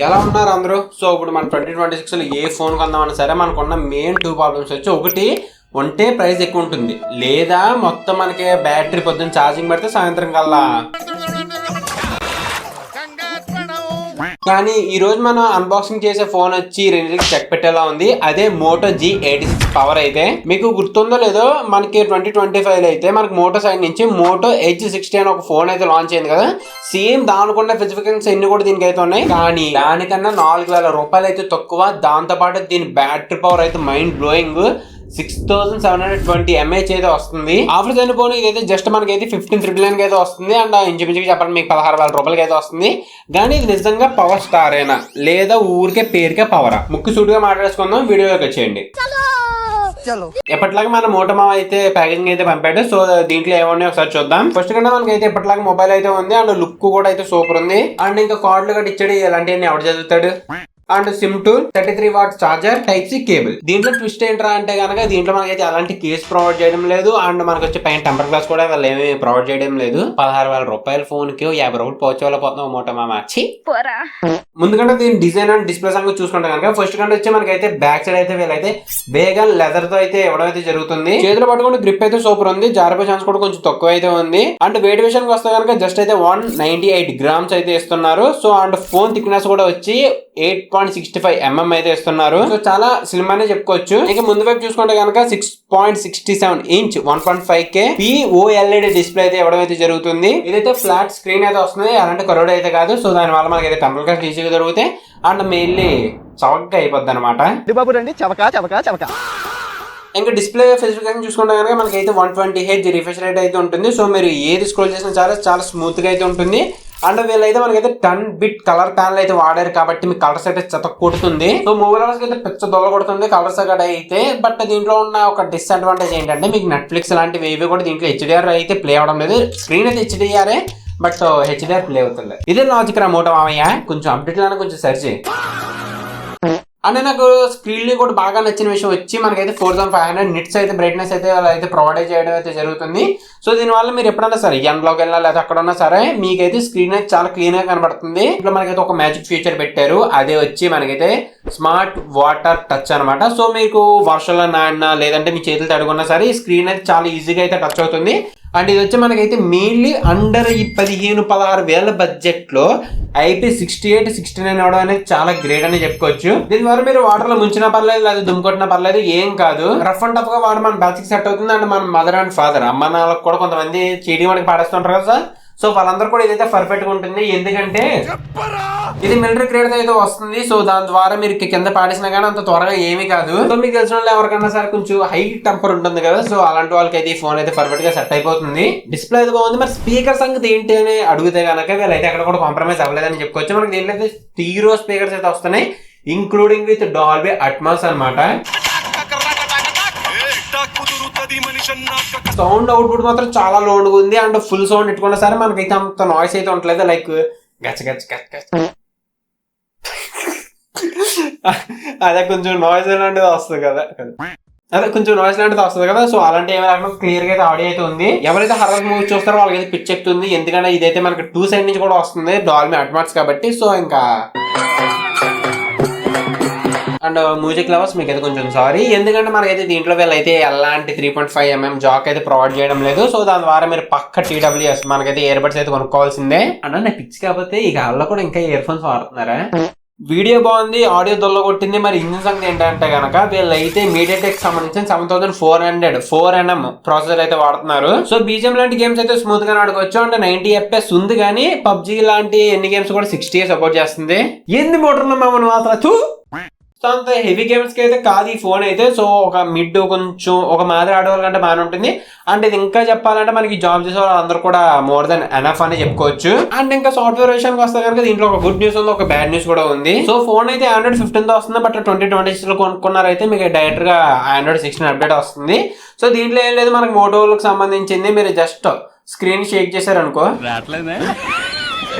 ఎలా ఉన్నారు అందరూ? సో ఇప్పుడు మన 2026లో ఏ ఫోన్ కొందామన్నా సరే మనకున్న మెయిన్ 2 ప్రాబ్లమ్స్ వచ్చి, ఒకటి ఉంటే ప్రైస్ ఎక్కువ ఉంటుంది, లేదా మొత్తం మనకి బ్యాటరీ పొద్దున్న ఛార్జింగ్ పెడితే సాయంత్రం కల్లా. కానీ ఈ రోజు మనం అన్బాక్సింగ్ చేసే ఫోన్ వచ్చి రెండింటికి చెక్ పెట్టేలా ఉంది. అదే మోటో G86 పవర్. అయితే మీకు గుర్తుందో లేదో, మనకి 2025 అయితే మనకి మోటో సైడ్ నుంచి మోటో H60 అని ఒక ఫోన్ అయితే లాంచ్ అయింది కదా. సేమ్ దానికున్న స్పెసిఫికేషన్స్ ఎన్ని కూడా దీనికి అయితే ఉన్నాయి, కానీ దానికన్నా 4000 రూపాయలు అయితే తక్కువ. దాంతో పాటు దీని బ్యాటరీ పవర్ అయితే మైండ్ బ్లోయింగ్. 6720 mAh అయితే వస్తుంది. ఆఫర్స్ అయిన ఫోన్ ఇదైతే జస్ట్ మనకైతే 15,999 అయితే వస్తుంది. అండ్ ఇంచుమించుగా చెప్పండి మీకు 16,000 రూపాయలకి అయితే వస్తుంది. కానీ ఇది నిజంగా పవర్ స్టార్ అయినా లేదా ఊరికే పేరుకే పవరా? ముక్కు సూటుగా మాట్లాడేసుకుందాం, వీడియోలోకి వచ్చేయండి. ఎప్పటిలాగా మన మోటో మామ అయితే ప్యాకేజింగ్ అయితే పంపాడు. సో దీంట్లో ఏమన్నా ఒకసారి చూద్దాం. ఫస్ట్ కంటే మనకి అయితే ఎప్పటిలాగా మొబైల్ అయితే ఉంది. అండ్ లుక్ కూడా అయితే సూపర్ ఉంది. అండ్ ఇంకా కార్డులు కూడా ఇచ్చాడు. ఇలాంటివన్నీ ఎవరు చదువుతాడు. And SIM tool, 33 watt charger, type C cable. దీంట్లో ట్విస్ట్ ఏంట్రా అంటే కనుక దీంట్లో మనకైతే అలాంటి కేస్ ప్రొవైడ్ చేయడం లేదు. అండ్ మనకు వచ్చే పైన టెంపర్ గ్లాస్ కూడా వాళ్ళు ఏమీ ప్రొవైడ్ చేయడం లేదు. 16,000 రూపాయల ఫోన్ కి 50 రూపాయలు పోచోళ్ళ పోతున్నాం మోటో మామ. ముందుకంటే దీని డిజైన్ అండ్ డిస్ప్లే సంగతి చూసుకుంటే కనుక ఫస్ట్ కంటే వచ్చి మనకైతే బ్యాక్ సైడ్ అయితే వీళ్ళైతే వేగన్ లెదర్ తో అయితే ఇవ్వడం అయితే జరుగుతుంది. చేతులు పట్టుకుని గ్రిప్ అయితే సూపర్ ఉంది. జారిపోయే ఛాన్స్ కూడా కొంచెం తక్కువ అయితే ఉంది. అండ్ వెయిట్ విషయానికి వస్తే కనుక జస్ట్ అయితే 198 గ్రామ్స్ అయితే ఇస్తున్నారు. సో అండ్ ఫోన్ థిక్నెస్ కూడా వచ్చి 8.65 mm అయితే ఇస్తున్నారు. సో చాలా స్లిమ్ అనే చెప్పుకోవచ్చు. ఇక ముందు వైపు చూసుకుంటే కనుక 6.67 ఇంచ్ 1.5K POLED డిస్ప్లే అయితే ఇవ్వడం అయితే జరుగుతుంది. ఇదైతే ఫ్లాట్ స్క్రీన్ అయితే వస్తుంది, అలాంటి కరోడ్ అయితే కాదు. సో దాని వల్ల మనకి అయితే టెంపర్ గ్లాస్ ఈజీగా దొరుకుతాయి. అండ్ మెయిన్లీ చవకగా అయిపోద్ది అనమాట. ఇంకా డిస్ప్లే స్పెసిఫికేషన్ చూసుకుంటే కనుక మనకైతే 120Hz రిఫ్రెష్ రేట్ అయితే ఉంటుంది. సో మీరు ఏది స్క్రోల్ చేసినా చాలా స్మూత్ గా అయితే ఉంటుంది. అండ్ వీళ్ళైతే మనకైతే 10 బిట్ కలర్ ప్యానల్ అయితే వాడారు కాబట్టి మీకు కలర్స్ అయితే చెత్త కొడుతుంది. సో మూవీ లవర్స్ అయితే పిచ్చ దొల్ల కొడుతుంది కలర్స్ కూడా అయితే. బట్ దీంట్లో ఉన్న ఒక డిస్అడ్వాంటేజ్ ఏంటంటే మీకు నెట్ఫ్లిక్స్ లాంటివి ఏవి కూడా దీంట్లో HDR అయితే ప్లే అవడం లేదు. స్క్రీన్ అయితే HDR బట్ HDR ప్లే అవుతుంది. ఇదే లాజిక్ రా మోటో మామయ్య, కొంచెం అప్డేట్ లాగా కొంచెం సర్చ్. అంటే నాకు స్క్రీన్ కూడా బాగా నచ్చిన విషయం వచ్చి మనకైతే 4500 నిట్స్ అయితే బ్రైట్నెస్ అయితే అయితే ప్రొవైడ్ చేయడం అయితే జరుగుతుంది. సో దీనివల్ల మీరు ఎప్పుడన్నా సరే ఎండ్లోకి వెళ్ళినా లేదా అక్కడ ఉన్నా సరే మీకైతే స్క్రీన్ అయితే చాలా క్లీన్ గా కనబడుతుంది. ఇప్పుడు మనకైతే ఒక మ్యాజిక్ ఫీచర్ పెట్టారు, అదే వచ్చి మనకైతే స్మార్ట్ వాటర్ టచ్ అనమాట. సో మీకు వర్షంలో నాడినా లేదంటే మీ చేతులు తడుగున్నా సరే ఈ స్క్రీన్ అయితే చాలా ఈజీగా అయితే టచ్ అవుతుంది. అండ్ ఇది వచ్చి మనకైతే మెయిన్లీ అండర్ ఈ 15-16 వేల బడ్జెట్ లో IP68 69 అవడం అనేది చాలా గ్రేట్ అని చెప్పుకోవచ్చు. దీని ద్వారా మీరు వాటర్ లో ముంచినా పర్లేదు లేదా దుమ్ముకొట్టినా పర్లేదు, ఏం కాదు. రఫ్ అండ్ టఫ్ గా వాడు మన బ్యాచ్ సెట్ అవుతుంది. అండ్ మన మదర్ అండ్ ఫాదర్ అమ్మ నాన్నలకు కూడా కొంతమంది చీటీ మనకి పాడేస్తుంటారు కదా. సో వాళ్ళందరూ కూడా ఇదైతే పర్ఫెక్ట్ గా ఉంటుంది. ఎందుకంటే ఇది మిలిటరీ గ్రేడ్ అయితే వస్తుంది. సో దాని ద్వారా మీరు కింద పాడేసినా కానీ అంత త్వరగా ఏమీ కాదు. సో మీకు తెలిసిన వాళ్ళు ఎవరికైనా సరే కొంచెం హై టెంపర్ ఉంటుంది కదా, సో అలాంటి వాళ్ళకి అయితే ఈ ఫోన్ అయితే పర్ఫెక్ట్ గా సెట్ అయిపోతుంది. డిస్ప్లే అయితే బాగుంది. మరి స్పీకర్ సంగతి ఏంటి అని అడిగితే కనుక వీళ్ళైతే అక్కడ కూడా కాంప్రమైజ్ అవ్వలేదని చెప్పుకోవచ్చు. మనకి దీంట్లో అయితే స్టీరియో స్పీకర్స్ అయితే వస్తున్నాయి, ఇంక్లూడింగ్ విత్ డాల్బీ అట్మాస్ అనమాట. సౌండ్ అవుట్పుట్ మాత్రం చాలా లోడ్ ఉంది. అండ్ ఫుల్ సౌండ్ పెట్టుకున్నా సరే మనకైతే అంత నాయిస్ అయితే ఉండలేదు. లైక్ గచ్చ గచ్చ గచ్చ గచ్చ అదే కొంచెం నాయిస్ లాంటిది వస్తుంది కదా, అదే కొంచెం నాయిస్ లాంటిది వస్తుంది కదా. సో అలాంటి ఏమైనా క్లియర్ గా అయితే ఆడియో అయితే ఉంది. ఎవరైతే హర్రర్ మూవీ చూస్తారో వాళ్ళకైతే పిచ్ ఎక్కుతుంది. ఎందుకంటే ఇదైతే మనకి 2 సైడ్ నుంచి కూడా వస్తుంది డాల్బీ అట్మాస్ కాబట్టి. సో ఇంకా అండ్ మ్యూజిక్ లవర్స్ మీకు అయితే కొంచెం సారీ, ఎందుకంటే మనకైతే దీంట్లో వీళ్ళైతే ఎలాంటి 3.5 mm జాక్ అయితే ప్రొవైడ్ చేయడం లేదు. సో దాని ద్వారా మీరు పక్క TWS మనకైతే ఇయర్ బడ్స్ అయితే కొనుక్కోవాల్సిందే. అంటే నాకు పిచ్ కాకపోతే ఇక వాళ్ళ కూడా ఇంకా ఇయర్ ఫోన్స్ వాడుతున్నారా. వీడియో బాగుంది, ఆడియో దొల్ల కొట్టింది. మరి ఇంజిన్ సంగతి ఏంటంటే కనుక వీళ్ళైతే మీడియాటెక్ సంబంధించిన 7400 4nm ప్రాసెసర్ అయితే వాడుతున్నారు. సో బీజిఎం లాంటి గేమ్స్ అయితే స్మూత్ గా ఆడుకోవచ్చు. అంటే 90 FPS ఉంది, కానీ పబ్జీ లాంటి ఎన్ని గేమ్స్ కూడా 60 సపోర్ట్ చేస్తుంది. ఎన్ని మోటార్లు మమ్మల్ని మాత్రం సో అంత హెవీ గేమ్స్ కి అయితే కాదు ఈ ఫోన్ అయితే. సో ఒక మిడ్ కొంచెం ఒక మాదిరి ఆడవాళ్ళ కంటే బాగానే ఉంటుంది. అండ్ ఇది ఇంకా చెప్పాలంటే మనకి జాబ్ చేసే వాళ్ళందరూ కూడా మోర్ దెన్ ఎనఫ్ అని చెప్పుకోవచ్చు. అండ్ ఇంకా సాఫ్ట్వేర్ విషయానికి వస్తే కనుక దీంట్లో ఒక గుడ్ న్యూస్ ఉంది, ఒక బ్యాడ్ న్యూస్ కూడా ఉంది. సో ఫోన్ అయితే Android 15 తో వస్తుంది. బట్ 2026 లో కొనుక్కున్నారైతే మీకు డైరెక్ట్ గా Android 16 అప్డేట్ వస్తుంది. సో దీంట్లో ఏం లేదు, మనకి మోటోకి సంబంధించింది. మీరు జస్ట్ స్క్రీన్ షేక్ చేశారనుకో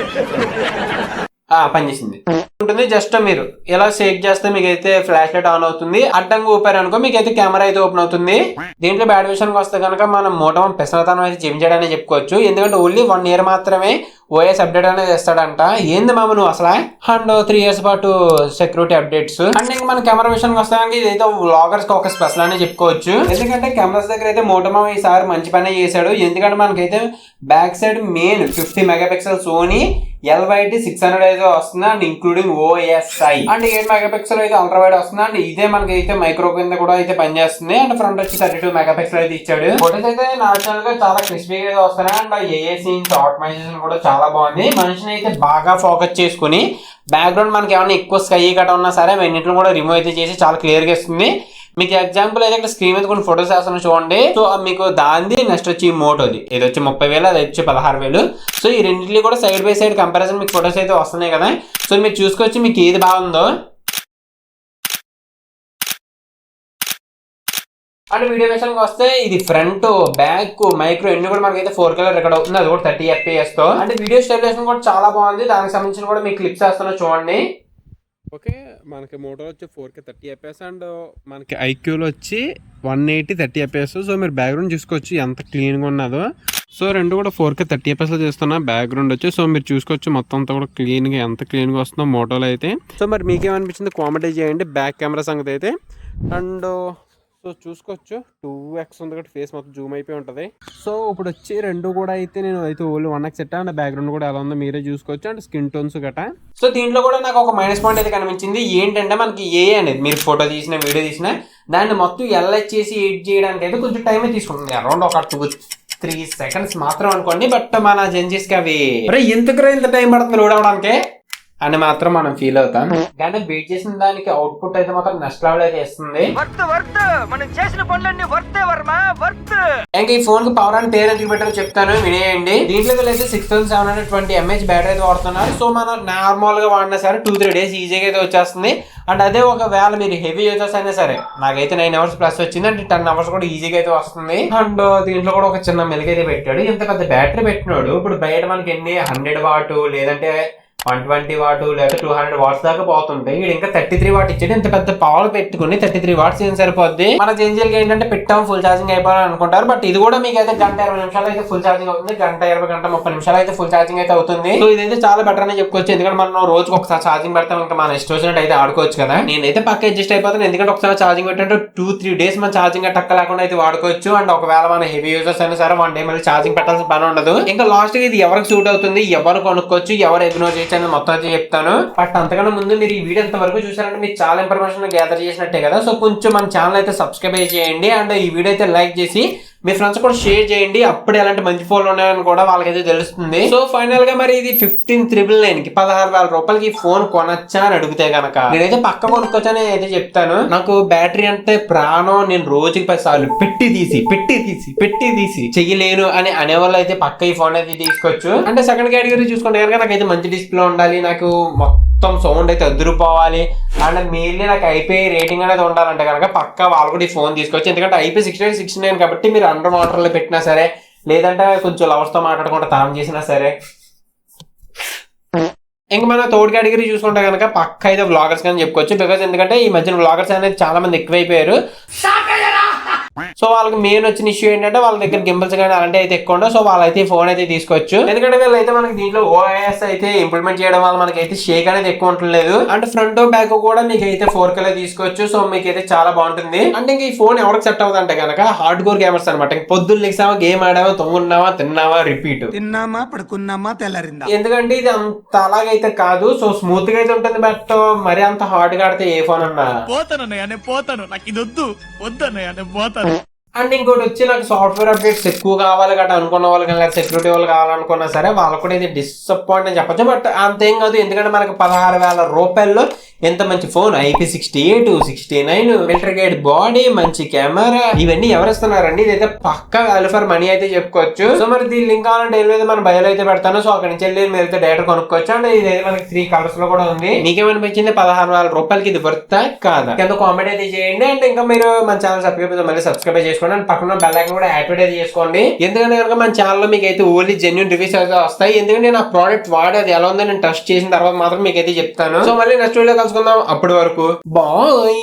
పనిచేసింది ఉంటుంది. జస్ట్ మీరు ఇలా షేక్ చేస్తే మీకు అయితే ఫ్లాష్ లైట్ ఆన్ అవుతుంది. అడ్డంగా ఊపారు అనుకో మీకు అయితే కెమెరా అయితే ఓపెన్ అవుతుంది. దీంట్లో బ్యాడ్ విషయానికి వస్తే కనుక మనం మోటో పెసరతనం అయితే చూపించడానికి చెప్పుకోవచ్చు. ఎందుకంటే ఓన్లీ 1 year మాత్రమే ఓఎస్ అప్డేట్ అనేది ఇస్తాడంట. ఏంది మామ నువ్వు అసలు. అండ్ 3 years పాటు సెక్యూరిటీ అప్డేట్స్. అండ్ ఇంకా మన కెమెరా విషయానికి వస్తానికి ఇదైతే వ్లాగర్స్ కి ఒక స్పెషల్ అని చెప్పుకోవచ్చు. ఎందుకంటే కెమెరాస్ దగ్గర అయితే మోటో మామ ఈసారి మంచి పని చేశాడు. ఎందుకంటే మనకైతే back side main 50 megapixel Sony LYT 600 అయితే వస్తుంది and including OSI and 8 megapixel అయితే అల్ట్రా వైడ్ వస్తుంది అండ్ ఇదే మనకైతే మైక్రో కింద కూడా అయితే పనిచేస్తుంది. అండ్ ఫ్రంట్ వచ్చి 32 మెగాపిక్సెల్ అయితే ఇచ్చాడు. ఫోటోస్ అయితే నాచురల్ గా చాలా క్రిస్పీగా అయితే వస్తున్నాయి అండ్ ఏఏ సీన్స్ ఆప్టిమైజేషన్ కూడా చాలా బాగుంది. మనిషిని అయితే బాగా ఫోకస్ చేసుకుని బ్యాక్గ్రౌండ్ మనకి ఏమైనా ఎక్కువ స్కై కట్ ఉన్నా సరే అవన్నింటిని కూడా రిమూవ్ అయితే చేసి చాలా క్లియర్ గా ఇస్తుంది. మీకు ఎగ్జాంపుల్ అయితే ఇక్కడ స్క్రీన్ మీద కొన్ని ఫోటోస్ వేస్తాను చూడండి. సో మీకు దాంది నెక్స్ట్ వచ్చి మోటోది ఇది వచ్చి 30,000 అది వచ్చి 16,000. సో ఈ రెండింటిని కూడా సైడ్ బై సైడ్ కంపారిజన్ మీకు ఫోటోస్ అయితే వస్తున్నాయి కదా. సో మీరు చూసుకోవచ్చు మీకు ఏది బాగుందో. అండ్ వీడియో విషయానికి వస్తే ఇది ఫ్రంట్ బ్యాక్ మైక్రో ఎన్ని కూడా మనకైతే 4K రికార్డ్ అవుతుంది. అది కూడా 30 FPS తో. అంటే వీడియో స్టెబిలైజేషన్ కూడా చాలా బాగుంది. దానికి సంబంధించిన కూడా మీకు క్లిప్స్ వేస్తాను చూడండి. ఓకే మనకి మోటో వచ్చి 4K 30 FPS అండ్ మనకి ఐక్యూలో వచ్చి 180 30 FPS. సో మీరు బ్యాక్గ్రౌండ్ చూసుకోవచ్చు ఎంత క్లీన్గా ఉన్నదో. సో రెండు కూడా 4K 30 FPSలో చేస్తున్నా బ్యాక్గ్రౌండ్ వచ్చి. సో మీరు చూసుకోవచ్చు మొత్తం అంతా కూడా క్లీన్గా ఎంత క్లీన్గా వస్తుందో మోటోలో అయితే. సో మరి మీకేమనిపించింది కామెంట్ చేయండి బ్యాక్ కెమెరా సంగతి అయితే. అండ్ సో చూసుకోవచ్చు 2x ఉంది కాబట్టి ఫేస్ మొత్తం జూమ్ అయిపోయి ఉంటుంది. సో ఇప్పుడు వచ్చి రెండు కూడా అయితే నేను అయితే only 1x set and background కూడా ఎలా ఉందో మీరే చూసుకోవచ్చు. అండ్ స్కిన్ టోన్స్ గట్రా. సో దీంట్లో కూడా నాకు ఒక మైనస్ పాయింట్ అయితే కనిపించింది. ఏంటంటే మనకి ఏ అనేది మీరు ఫోటో తీసిన వీడియో తీసిన దాన్ని మొత్తం LH చేసి ఎడిట్ చేయడానికి అయితే కొంచెం టైం తీసుకుంటుంది. అరౌండ్ ఒక 2-3 seconds మాత్రం అనుకోండి. బట్ మన జెన్జీస్కి అవి ఎందుకు ఇంత టైం పడుతుంది లోడ్ అవడానికి అని మాత్రం మనం ఫీల్ అవుతాం. కానీ వెయిట్ చేసిన దానికి అవుట్పుట్ అయితే మాత్రం నెక్స్ట్ లెవెల్ అయితే ఇస్తుంది. ఇంకా ఈ ఫోన్ కి పవర్ అండ్ పేరు ఎందుకు పెట్టారో చెప్తాను వినేయండి. దీంట్లో అయితే 6720 mAh బ్యాటరీ అయితే వాడుతున్నారు. సో మనం నార్మల్ గా వాడినా సరే 2-3 days ఈజీగా అయితే వచ్చేస్తుంది. అండ్ అదే ఒకవేళ మీరు హెవీ యూజర్స్ అయినా సరే నాకైతే 9 hours ప్లస్ వచ్చింది. అంటే 10 hours కూడా ఈజీగా అయితే వస్తుంది. అండ్ దీంట్లో కూడా ఒక చిన్న మెలుగు అయితే పెట్టాడు. ఇంత పెద్ద బ్యాటరీ పెట్టినాడు. ఇప్పుడు బయట మనకి ఎన్ని 100 వాట్ లేదంటే 120 వాట్ లేదా 200 వాట్స్ దాకా పోతుంటాయి. ఇది ఇంకా 33 వాట్ ఇచ్చాడు. ఇంత పెద్ద పవర్ పెట్టుకుని 33 వాట్స్ ఏం సరిపోద్ది. మన జెన్జీలకి ఏంటంటే పెట్టాం ఫుల్ ఛార్జింగ్ అయిపోవాలని అనుకుంటారు. బట్ ఇది కూడా మీకు అయితే 1:20 అయితే ఫుల్ ఛార్జింగ్ అవుతుంది. 1:20-1:30 అయితే ఫుల్ ఛార్జింగ్ అయితే అవుతుంది. సో ఇదైతే చాలా బెటర్ అని చెప్పుకోవచ్చు. ఎందుకంటే మనం రోజుకి ఒకసారి ఛార్జింగ్ పెడతాం ఇంకా మన ఇష్టం వచ్చినట్టు అయితే ఆడుకోవచ్చు కదా. నేనైతే పక్క అడ్జస్ట్ అయిపోతాను. ఎందుకంటే ఒకసారి ఛార్జింగ్ పెట్టంటే 2-3 days మన ఛార్జింగ్ టక్క లేకుండా అయితే వాడుకోవచ్చు. అండ్ ఒకవేళ మన హెవీ యూజర్స్ అయినా సరే 1 day మళ్ళీ ఛార్జింగ్ పెట్టాల్సిన పని ఉండదు. ఇంకా లాస్ట్ ఇది ఎవరికి సూట్ అవుతుంది, ఎవరు కొనుక్కోవచ్చు, ఎవరు ఇగ్నోర్ చేయొచ్చు అనేది మొత్తం అయితే చెప్తాను. బట్ అంతకన్నా ముందు మీరు ఈ వీడియో ఎంత వరకు చూసారంటే మీరు చాలా ఇన్ఫర్మేషన్ గ్యాదర్ చేసినట్టే కదా. సో కొంచెం మన ఛానల్ అయితే సబ్స్క్రైబ్ చేయండి. అండ్ ఈ వీడియో అయితే లైక్ చేసి మీ ఫ్రెండ్స్ కూడా షేర్ చేయండి. అప్పుడు ఎలాంటి మంచి ఫోన్లు ఉన్నాయని కూడా వాళ్ళకైతే తెలుస్తుంది. సో ఫైనల్ గా మరి ఇది 15,999 కి 16,000 రూపాయలకి ఫోన్ కొనొచ్చా అని అడిగితే కనుక నేనైతే పక్క కొనుక్కొచ్చని అయితే చెప్తాను. నాకు బ్యాటరీ అంటే ప్రాణం. నేను రోజుకి 10 సార్లు పెట్టి తీసి చెయ్యలేను అని అనేవాళ్ళు అయితే పక్క ఈ ఫోన్ అయితే తీసుకోవచ్చు. అంటే సెకండ్ కేటగిరీ చూసుకుంటే కనుక నాకైతే మంచి డిస్ప్లే ఉండాలి, నాకు మొత్తం సౌండ్ అయితే అదురుపోవాలి అండ్ మెయిన్లీ నాకు IP రేటింగ్ అనేది ఉండాలంటే కనుక పక్క వాళ్ళు కూడా ఈ ఫోన్ తీసుకోవచ్చు. ఎందుకంటే IP 6869 కాబట్టి మీరు అండర్ వాటర్లో పెట్టినా సరే లేదంటే కొంచెం లవర్స్ తో మాట్లాడకుండా తాను చేసినా సరే. ఇంకా మన థర్డ్ కేటగిరీ చూసుకుంటే కనుక పక్క అయితే వ్లాగర్స్ కానీ చెప్పుకోవచ్చు. బికాస్ ఎందుకంటే ఈ మధ్యన వ్లాగర్స్ అనేది చాలా మంది ఎక్కువైపోయారు. సో వాళ్ళకి మెయిన్ వచ్చిన ఇష్యూ ఏంటంటే వాళ్ళ దగ్గర గింబల్స్ కానీ అలాంటి అయితే ఎక్కువ ఉండవు. సో వాళ్ళైతే ఫోన్ అయితే తీసుకోవచ్చు. ఎందుకంటే వీళ్ళైతే మనకి దీంట్లో OIS అయితే ఇంప్లిమెంట్ చేయడం వల్ల మనకైతే షేక్ అనేది ఎక్కువ ఉండలేదు. అండ్ ఫ్రంట్ బ్యాక్ కూడా మీకు అయితే 4K తీసుకోవచ్చు. సో మీకు అయితే చాలా బాగుంటుంది. అంటే ఇంకా ఈ ఫోన్ ఎవరికి సెట్ అవుతుంది అంటే కనుక హార్డ్ కోర్ గేమర్స్ అనమాట. పొద్దున్న లేసామా, గేమ్ ఆడామా, తొంగున్నావా, తిన్నావా, రిపీట్ తిన్నామా, పడుకున్నామా, తెల్లారిందా. ఎందుకంటే ఇది అంత అలాగైతే కాదు. సో స్మూత్ గా అయితే ఉంటుంది. బట్ మరి అంత హార్డ్ గా ఆడితే ఏ ఫోన్ అన్నా పోతాను, నాకు ఇది వద్దు. అండ్ ఇంకోటి వచ్చి నాకు సాఫ్ట్వేర్ అప్డేట్స్ ఎక్కువ కావాలి గట్రా అనుకున్న వాళ్ళు కానీ సెక్యూరిటీ వాళ్ళు కావాలనుకున్నా సరే వాళ్ళకు కూడా ఇది డిసప్పాయింట్ అని చెప్పచ్చు. బట్ అంతేం కాదు. ఎందుకంటే మనకు 16,000 రూపాయల్లో ఎంత మంచి phone, IP68, 69, military gate body, మంచి కెమెరా, ఇవన్నీ ఎవరు ఇస్తున్నారండి. ఇదైతే పక్కా వాల్యూ ఫర్ మనీ అయితే చెప్పుకోవచ్చు. సో మరి దీని లింక్ కావాలంటే ఏదైతే మన బయోలో అయితే పెడతాను. సో అక్కడి నుంచి వెళ్ళి మీరు అయితే డైరెక్ట్ కొనుక్కోవచ్చు. అండ్ ఇదైతే మనకి 3 కలర్స్ లో కూడా ఉంది. నీకేమనిపించింది 16,000 రూపాయలకి ఇది వర్తా కాదా కింద కామెంట్ అయితే చేయండి. అండ్ ఇంకా మీరు మన ఛానల్ సబ్స్క్రైబ్ చేసుకోండి. అండ్ పక్కన బెల్ ఐకాన్ కూడా యాక్టివేట్ అయితే చేసుకోండి. ఎందుకంటే కనుక మన ఛానల్ లో మీకు అయితే ఓన్లీ జెన్యూన్ రివ్యూస్ అయితే వస్తాయి. ఎందుకంటే నా ప్రోడక్ట్ వాడి అది ఎలా ఉందో నేను టెస్ట్ చేసిన తర్వాత మాత్రం మీకు అయితే చెప్తాను. సో మళ్ళీ నెక్స్ట్ వీడియో కలుసుకుందాం. అప్పటి వరకు బాయ్.